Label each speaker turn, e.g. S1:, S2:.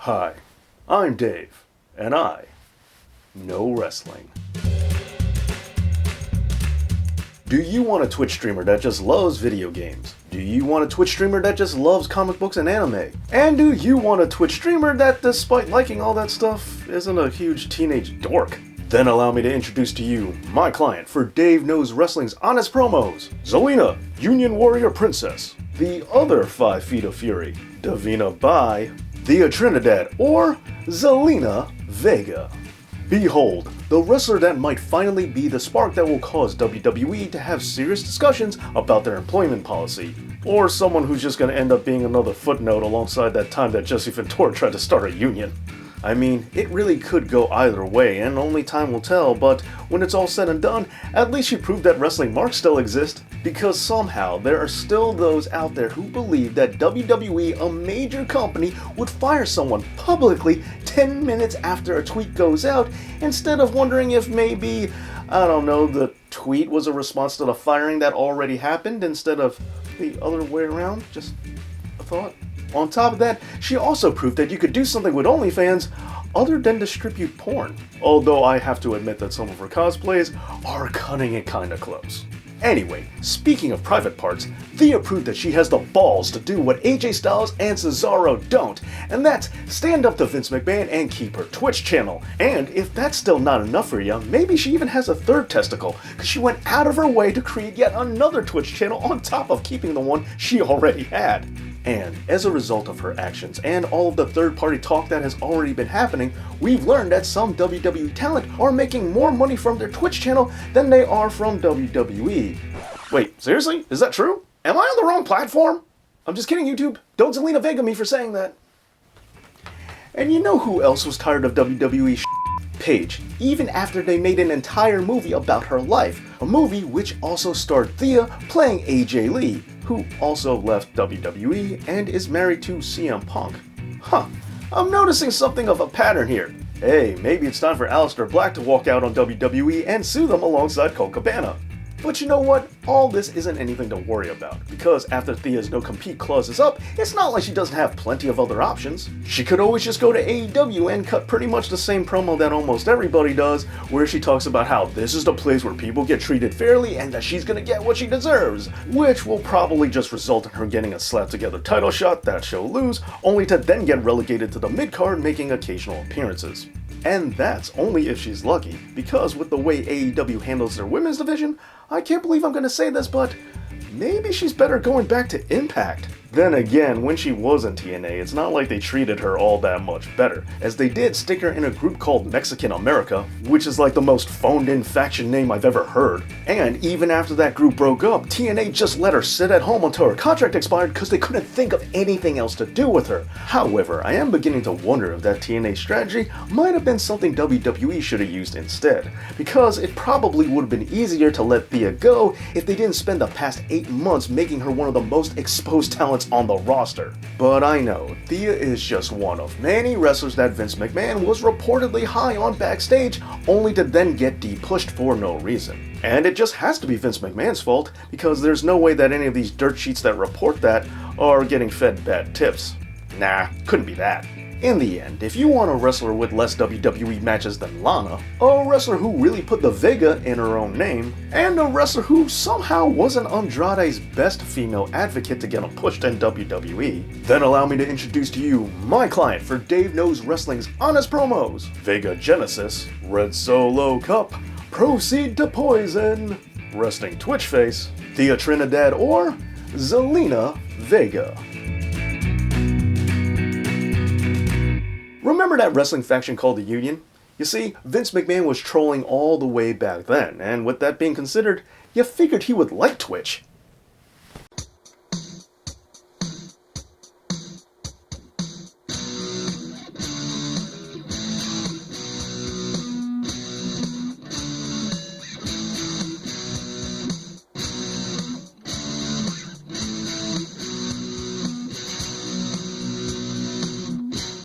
S1: Hi, I'm Dave, and I know wrestling. Do you want a Twitch streamer that just loves video games? Do you want a Twitch streamer that just loves comic books and anime? And do you want a Twitch streamer that, despite liking all that stuff, isn't a huge teenage dork? Then allow me to introduce to you my client for Dave Knows Wrestling's honest promos, Zelina, Union Warrior Princess, the other 5 Feet of Fury, Davina Bai, Thea Trinidad, or Zelina Vega. Behold, the wrestler that might finally be the spark that will cause WWE to have serious discussions about their employment policy. Or someone who's just gonna end up being another footnote alongside that time that Jesse Ventura tried to start a union. I mean, it really could go either way, and only time will tell, but when it's all said and done, at least you proved that wrestling marks still exist, because somehow there are still those out there who believe that WWE, a major company, would fire someone publicly 10 minutes after a tweet goes out, instead of wondering if maybe, I don't know, the tweet was a response to the firing that already happened instead of the other way around. Just a thought. On top of that, she also proved that you could do something with OnlyFans other than distribute porn. Although I have to admit that some of her cosplays are cutting it kinda close. Anyway, speaking of private parts, Thea proved that she has the balls to do what AJ Styles and Cesaro don't, and that's stand up to Vince McMahon and keep her Twitch channel. And if that's still not enough for you, maybe she even has a third testicle, because she went out of her way to create yet another Twitch channel on top of keeping the one she already had. And as a result of her actions and all of the third-party talk that has already been happening, we've learned that some WWE talent are making more money from their Twitch channel than they are from WWE. Wait, seriously? Is that true? Am I on the wrong platform? I'm just kidding, YouTube. Don't Zelina Vega me for saying that. And you know who else was tired of WWE shit? Paige, even after they made an entire movie about her life, a movie which also starred Thea playing AJ Lee, who also left WWE and is married to CM Punk. Huh, I'm noticing something of a pattern here. Hey, maybe it's time for Aleister Black to walk out on WWE and sue them alongside Colt Cabana. But you know what? All this isn't anything to worry about, because after Thea's no-compete clause is up, it's not like she doesn't have plenty of other options. She could always just go to AEW and cut pretty much the same promo that almost everybody does, where she talks about how this is the place where people get treated fairly and that she's gonna get what she deserves, which will probably just result in her getting a slap-together title shot that she'll lose, only to then get relegated to the mid-card making occasional appearances. And that's only if she's lucky, because with the way AEW handles their women's division, I can't believe I'm gonna say this, but maybe she's better going back to Impact. Then again, when she was in TNA, it's not like they treated her all that much better, as they did stick her in a group called Mexican America, which is like the most phoned-in faction name I've ever heard. And even after that group broke up, TNA just let her sit at home until her contract expired because they couldn't think of anything else to do with her. However, I am beginning to wonder if that TNA strategy might have been something WWE should have used instead, because it probably would have been easier to let Thea go if they didn't spend the past 8 months making her one of the most exposed talents on the roster. But I know, Thea is just one of many wrestlers that Vince McMahon was reportedly high on backstage, only to then get de-pushed for no reason. And it just has to be Vince McMahon's fault, because there's no way that any of these dirt sheets that report that are getting fed bad tips. Nah, couldn't be that. In the end, if you want a wrestler with less WWE matches than Lana, a wrestler who really put the Vega in her own name, and a wrestler who somehow wasn't Andrade's best female advocate to get him pushed in WWE, then allow me to introduce to you my client for Dave Knows Wrestling's honest promos, Vega Genesis, Red Solo Cup, Proceed to Poison, Resting Twitch Face, Thea Trinidad, or Zelina Vega. Remember that wrestling faction called the Union? You see, Vince McMahon was trolling all the way back then, and with that being considered, you figured he would like Twitch.